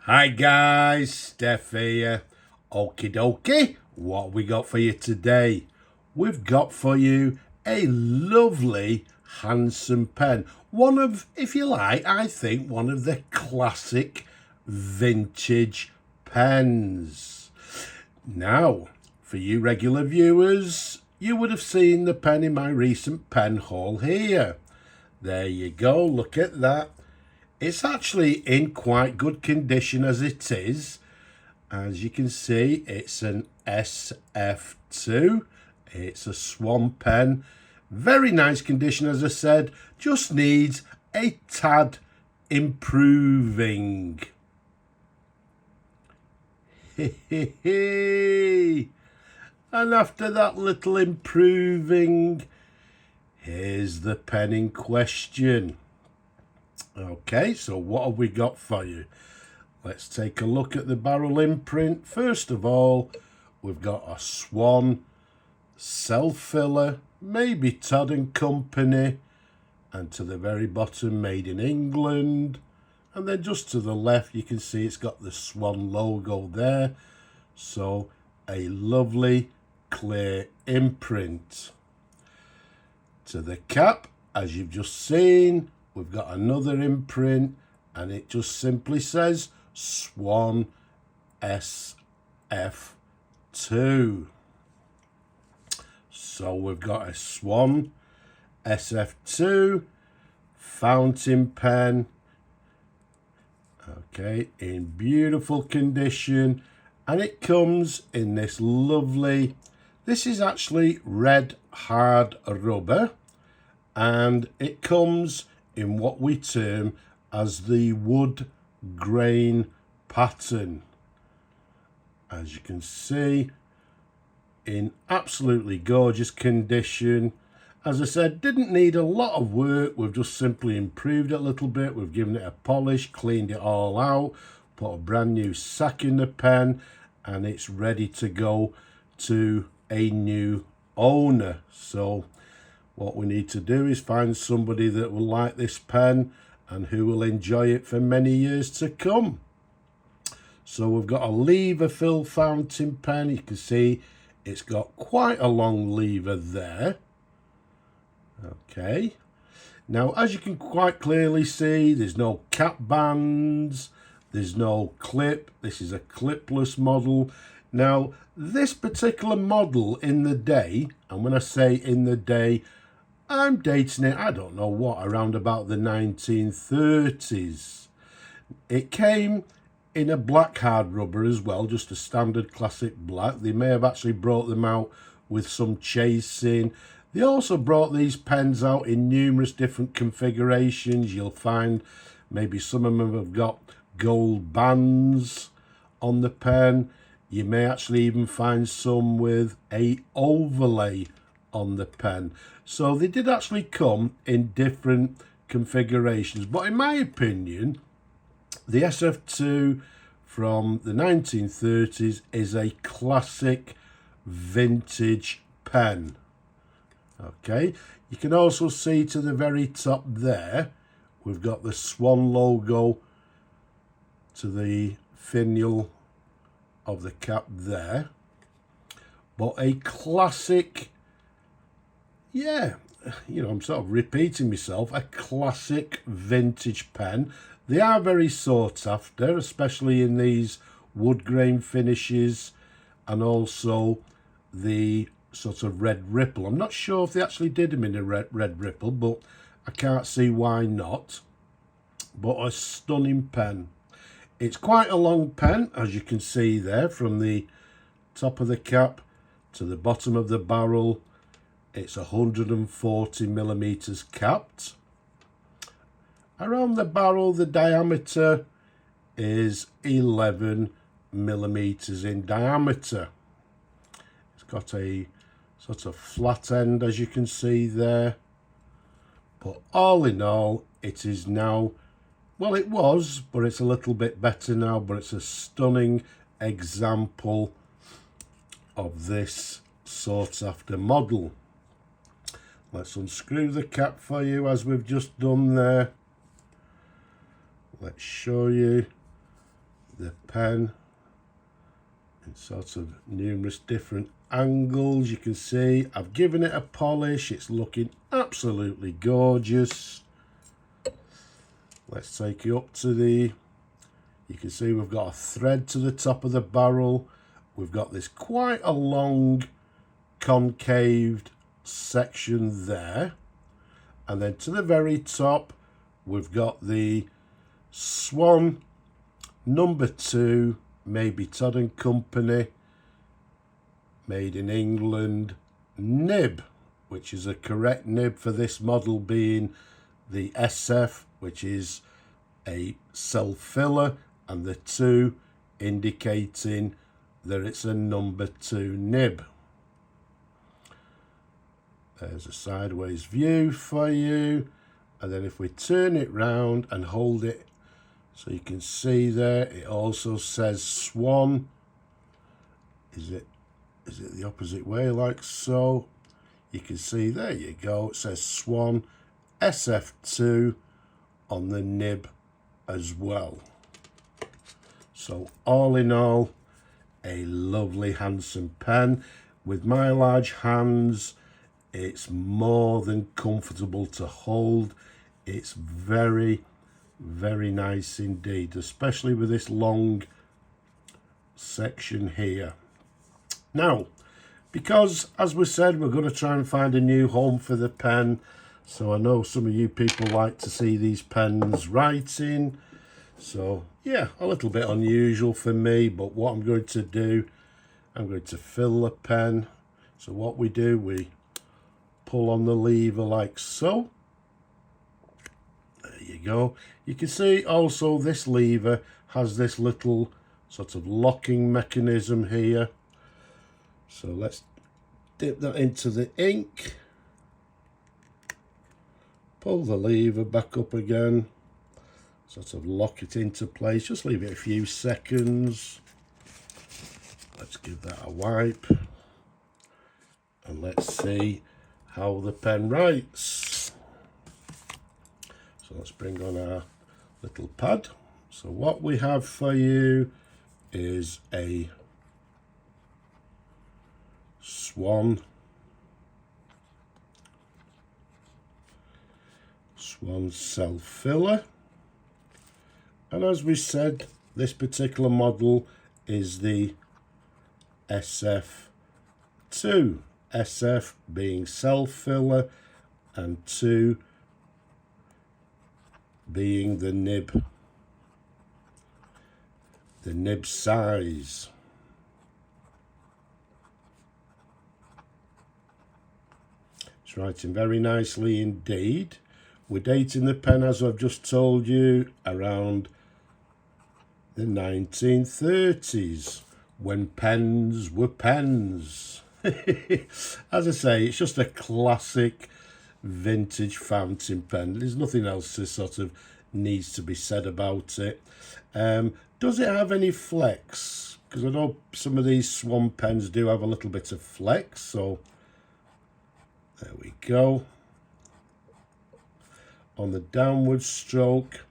Hi guys, Steph here. Okie dokie, what we got for you today? We've got for you a lovely, handsome pen. One of, if you like, I think one of the classic vintage pens. Now, for you regular viewers, you would have seen the pen in my recent pen haul here. There you go, look at that. It's actually in quite good condition as it is. As you can see, it's an SF-2. It's a Swan pen. Very nice condition, as I said. Just needs a tad improving. And after that little improving, here's the pen in question. Okay, so what have we got for you? Let's take a look at the barrel imprint. First of all, we've got a Swan self-filler, Mabie Todd Company, and to the very bottom, made in England. And then just to the left, you can see it's got the Swan logo there. So a lovely clear imprint. To the cap, as you've just seen, we've got another imprint, and it just simply says Swan SF-2. So we've got a Swan SF-2 fountain pen, okay, in beautiful condition, and it comes in this lovely, this is actually red hard rubber, and it comes in what we term as the wood grain pattern. As you can see, in absolutely gorgeous condition. As I said, didn't need a lot of work. We've just simply improved it a little bit. We've given it a polish, cleaned it all out, put a brand new sack in the pen, and it's ready to go to a new owner. So what we need to do is find somebody that will like this pen and who will enjoy it for many years to come. So we've got a lever fill fountain pen. You can see it's got quite a long lever there. Okay. Now, as you can quite clearly see, there's no cap bands. There's no clip. This is a clipless model. Now, this particular model in the day, and when I say in the day, I'm dating it, I don't know what, around about the 1930s. It came in a black hard rubber as well, just a standard classic black. They may have actually brought them out with some chasing. They also brought these pens out in numerous different configurations. You'll find maybe some of them have got gold bands on the pen. You may actually even find some with a overlay on the pen. So they did actually come in different configurations, but in my opinion, the SF-2 from the 1930s is a classic vintage pen. Okay, you can also see to the very top there, we've got the Swan logo to the finial of the cap there, but a classic, yeah, you know, I'm sort of repeating myself, a classic vintage pen. They are very sought after, especially in these wood grain finishes and also the sort of red ripple. I'm not sure if they actually did them in a red ripple, but I can't see why not. But a stunning pen. It's quite a long pen, as you can see there, from the top of the cap to the bottom of the barrel. It's 140 millimeters capped. Around the barrel, the diameter is 11 millimeters in diameter. It's got a sort of flat end, as you can see there. But all in all, it is now, well, it was, but it's a little bit better now, but it's a stunning example of this sought after model. Let's unscrew the cap for you as we've just done there. Let's show you the pen in sort of numerous different angles. You can see I've given it a polish. It's looking absolutely gorgeous. Let's take you up to you can see we've got a thread to the top of the barrel. We've got this quite a long concaved section there, and then to the very top we've got the Swan #2 Mabie Todd Co Ltd, made in England nib, which is a correct nib for this model, being the SF, which is a self-filler, and the 2 indicating that it's a #2 nib. There's a sideways view for you, and then if we turn it round and hold it so you can see there, it also says Swan. Is it the opposite way, like so? You can see, there you go, it says Swan SF-2 on the nib as well. So all in all, a lovely handsome pen. With my large hands, it's more than comfortable to hold. It's very, very nice indeed, especially with this long section here. Now, because as we said, we're going to try and find a new home for the pen, so I know some of you people like to see these pens writing. So yeah, a little bit unusual for me, but what I'm going to do, I'm going to fill the pen. So what we do, we pull on the lever like so. There you go. You can see also this lever has this little sort of locking mechanism here. So let's dip that into the ink. Pull the lever back up again. Sort of lock it into place. Just leave it a few seconds. Let's give that a wipe. And let's see how the pen writes. So let's bring on our little pad. So what we have for you is a Swan self-filler. And as we said, this particular model is the SF-2. SF being self-filler and 2 being the nib size. It's writing very nicely indeed. We're dating the pen, as I've just told you, around the 1930s, when pens were pens. As I say, it's just a classic vintage fountain pen. There's nothing else that sort of needs to be said about it. Does it have any flex? Because I know some of these Swan pens do have a little bit of flex, so there we go. On the downward stroke,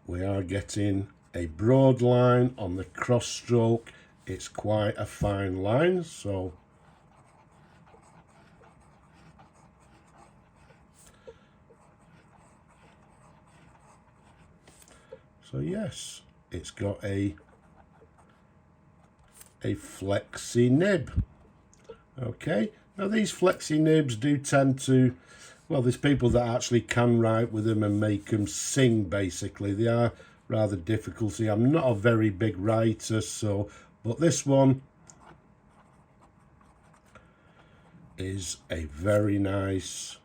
we are getting a broad line. On the cross stroke, it's quite a fine line. So yes, it's got a flexi nib. Okay, now these flexi nibs do tend to, well, there's people that actually can write with them and make them sing, basically. They are rather difficult. See, I'm not a very big writer, so, but this one is a very nice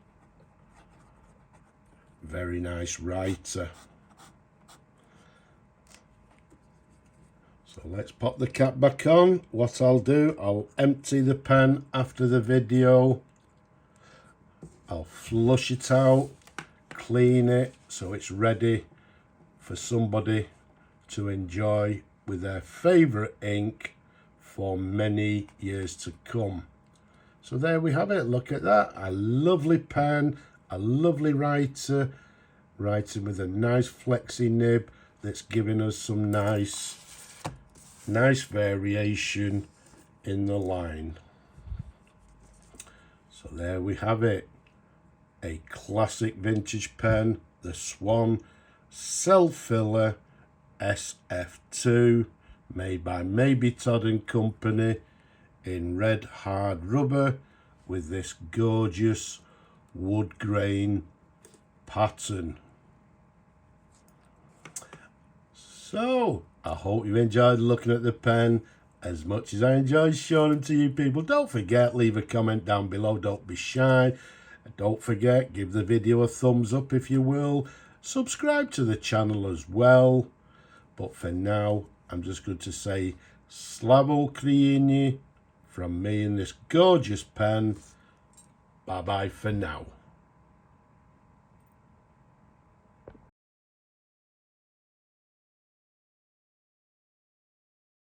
writer. So let's pop the cap back on. What I'll do, I'll empty the pen after the video. I'll flush it out, clean it, so it's ready for somebody to enjoy with their favourite ink for many years to come. So there we have it. Look at that. A lovely pen, a lovely writer, writing with a nice flexi nib that's giving us some nice variation in the line. So there we have it, a classic vintage pen, the Swan Self-Filler SF-2, made by Mabie Todd Co Ltd in red hard rubber with this gorgeous wood grain pattern. So I hope you enjoyed looking at the pen as much as I enjoyed showing them to you people. Don't forget, leave a comment down below, don't be shy. Don't forget, give the video a thumbs up if you will. Subscribe to the channel as well. But for now, I'm just going to say Slavo Ukraini from me and this gorgeous pen. Bye bye for now.